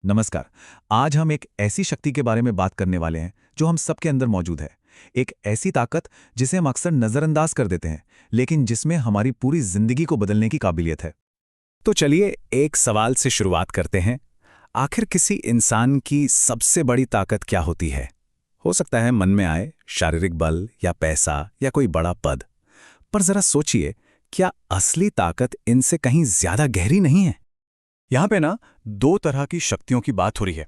नमस्कार। आज हम एक ऐसी शक्ति के बारे में बात करने वाले हैं जो हम सबके अंदर मौजूद है। एक ऐसी ताकत जिसे हम अक्सर नज़रअंदाज कर देते हैं, लेकिन जिसमें हमारी पूरी जिंदगी को बदलने की काबिलियत है। तो चलिए एक सवाल से शुरुआत करते हैं। आखिर किसी इंसान की सबसे बड़ी ताकत क्या होती है? हो सकता है मन में आए शारीरिक बल या पैसा या कोई बड़ा पद। पर जरा सोचिए, क्या असली ताकत इनसे कहीं ज्यादा गहरी नहीं है? यहाँ पे ना दो तरह की शक्तियों की बात हो रही है।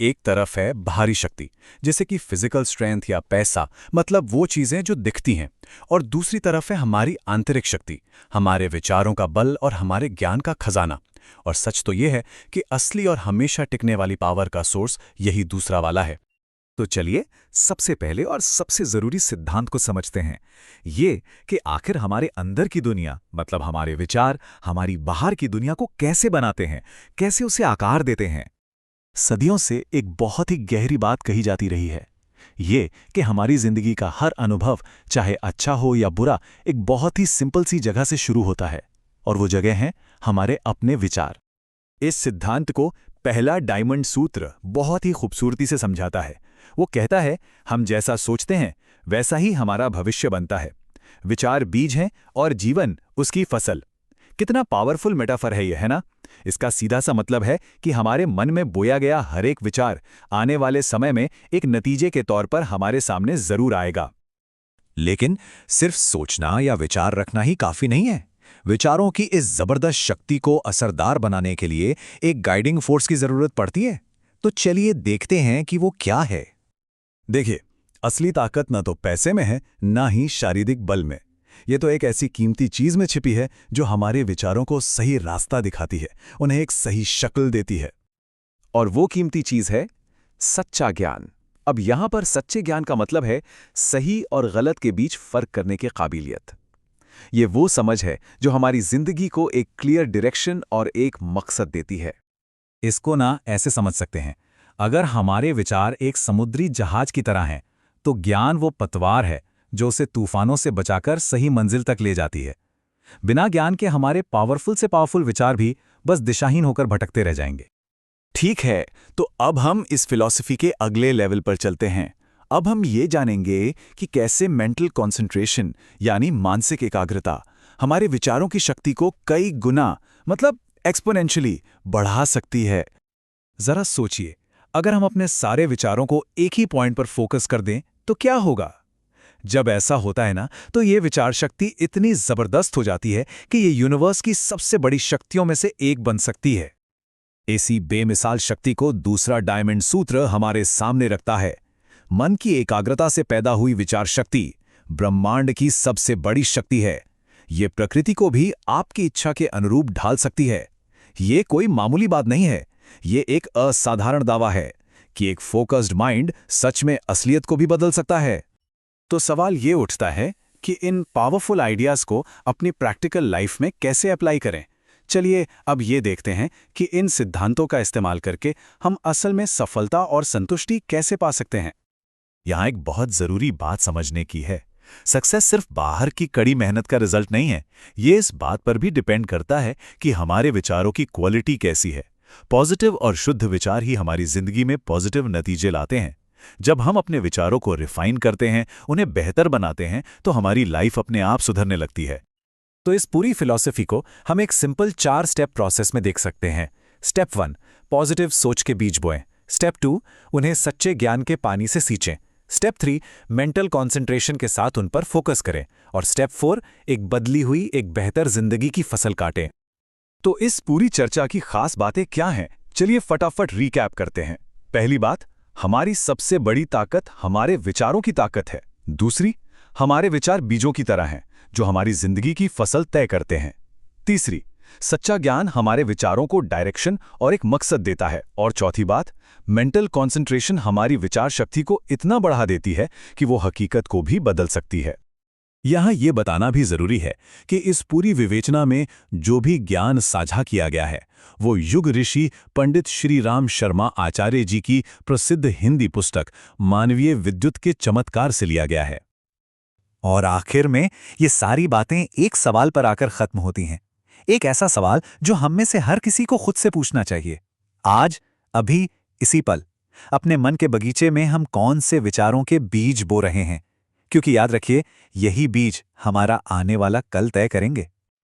एक तरफ है बाहरी शक्ति, जैसे कि फिजिकल स्ट्रेंथ या पैसा, मतलब वो चीजें जो दिखती हैं। और दूसरी तरफ है हमारी आंतरिक शक्ति, हमारे विचारों का बल और हमारे ज्ञान का खजाना। और सच तो ये है कि असली और हमेशा टिकने वाली पावर का सोर्स यही दूसरा वाला है। तो चलिए सबसे पहले और सबसे जरूरी सिद्धांत को समझते हैं। ये कि आखिर हमारे अंदर की दुनिया, मतलब हमारे विचार, हमारी बाहर की दुनिया को कैसे बनाते हैं, कैसे उसे आकार देते हैं। सदियों से एक बहुत ही गहरी बात कही जाती रही है, ये कि हमारी जिंदगी का हर अनुभव, चाहे अच्छा हो या बुरा, एक बहुत ही सिंपल सी जगह से शुरू होता है। और वो जगह है हमारे अपने विचार। इस सिद्धांत को पहला डायमंड सूत्र बहुत ही खूबसूरती से समझाता है। वो कहता है, हम जैसा सोचते हैं वैसा ही हमारा भविष्य बनता है। विचार बीज हैं और जीवन उसकी फसल। कितना पावरफुल मेटाफर है ये, है ना? इसका सीधा सा मतलब है कि हमारे मन में बोया गया हर एक विचार आने वाले समय में एक नतीजे के तौर पर हमारे सामने जरूर आएगा। लेकिन सिर्फ सोचना या विचार रखना ही काफी नहीं है। विचारों की इस जबरदस्त शक्ति को असरदार बनाने के लिए एक गाइडिंग फोर्स की जरूरत पड़ती है। तो चलिए देखते हैं कि वो क्या है। देखिए, असली ताकत ना तो पैसे में है, ना ही शारीरिक बल में। ये तो एक ऐसी कीमती चीज में छिपी है जो हमारे विचारों को सही रास्ता दिखाती है, उन्हें एक सही शक्ल देती है। और वो कीमती चीज है सच्चा ज्ञान। अब यहां पर सच्चे ज्ञान का मतलब है सही और गलत के बीच फर्क करने की काबिलियत। ये वो समझ है जो हमारी जिंदगी को एक क्लियर डायरेक्शन और एक मकसद देती है। इसको ना ऐसे समझ सकते हैं, अगर हमारे विचार एक समुद्री जहाज की तरह हैं, तो ज्ञान वो पतवार है जो उसे तूफानों से बचाकर सही मंजिल तक ले जाती है। बिना ज्ञान के हमारे पावरफुल से पावरफुल विचार भी बस दिशाहीन होकर भटकते रह जाएंगे। ठीक है, तो अब हम इस फिलॉसफी के अगले लेवल पर चलते हैं। अब हम ये जानेंगे कि कैसे मेंटल कंसंट्रेशन, यानी मानसिक एकाग्रता, हमारे विचारों की शक्ति को कई गुना, मतलब एक्सपोनेंशियली बढ़ा सकती है। जरा सोचिए, अगर हम अपने सारे विचारों को एक ही पॉइंट पर फोकस कर दें तो क्या होगा? जब ऐसा होता है ना, तो ये विचार शक्ति इतनी जबरदस्त हो जाती है कि ये यूनिवर्स की सबसे बड़ी शक्तियों में से एक बन सकती है। इसी बेमिसाल शक्ति को दूसरा डायमंड सूत्र हमारे सामने रखता है। मन की एकाग्रता से पैदा हुई विचार शक्ति ब्रह्मांड की सबसे बड़ी शक्ति है। ये प्रकृति को भी आपकी इच्छा के अनुरूप ढाल सकती है। ये कोई मामूली बात नहीं है, ये एक असाधारण दावा है कि एक फोकस्ड माइंड सच में असलियत को भी बदल सकता है। तो सवाल ये उठता है कि इन पावरफुल आइडियाज को अपनी प्रैक्टिकल लाइफ में कैसे अप्लाई करें। चलिए अब ये देखते हैं कि इन सिद्धांतों का इस्तेमाल करके हम असल में सफलता और संतुष्टि कैसे पा सकते हैं। यहाँ एक बहुत जरूरी बात समझने की है, सक्सेस सिर्फ बाहर की कड़ी मेहनत का रिजल्ट नहीं है। ये इस बात पर भी डिपेंड करता है कि हमारे विचारों की क्वालिटी कैसी है। पॉजिटिव और शुद्ध विचार ही हमारी जिंदगी में पॉजिटिव नतीजे लाते हैं। जब हम अपने विचारों को रिफाइन करते हैं, उन्हें बेहतर बनाते हैं, तो हमारी लाइफ अपने आप सुधरने लगती है। तो इस पूरी फिलॉसफी को हम एक सिंपल 4 स्टेप प्रोसेस में देख सकते हैं। स्टेप 1, पॉजिटिव सोच के बीज बोएं। स्टेप 2, उन्हें सच्चे ज्ञान के पानी से सींचें। स्टेप 3, मेंटल कॉन्सेंट्रेशन के साथ उन पर फोकस करें। और स्टेप 4, एक बदली हुई एक बेहतर जिंदगी की फसल काटें। तो इस पूरी चर्चा की खास बातें क्या हैं? चलिए फटाफट रिकैप करते हैं। पहली बात, हमारी सबसे बड़ी ताकत हमारे विचारों की ताकत है। दूसरी, हमारे विचार बीजों की तरह हैं जो हमारी जिंदगी की फसल तय करते हैं। तीसरी, सच्चा ज्ञान हमारे विचारों को डायरेक्शन और एक मकसद देता है। और चौथी बात, मेंटल कंसंट्रेशन हमारी विचार शक्ति को इतना बढ़ा देती है कि वो हकीकत को भी बदल सकती है। यहाँ ये बताना भी जरूरी है कि इस पूरी विवेचना में जो भी ज्ञान साझा किया गया है, वो युग ऋषि पंडित श्री राम शर्मा आचार्य जी की प्रसिद्ध हिंदी पुस्तक मानवीय विद्युत के चमत्कार से लिया गया है। और आखिर में ये सारी बातें एक सवाल पर आकर खत्म होती हैं। एक ऐसा सवाल जो हम में से हर किसी को खुद से पूछना चाहिए। आज अभी, इसी पल, अपने मन के बगीचे में हम कौन से विचारों के बीज बो रहे हैं, क्योंकि याद रखिए, यही बीज हमारा आने वाला कल तय करेंगे।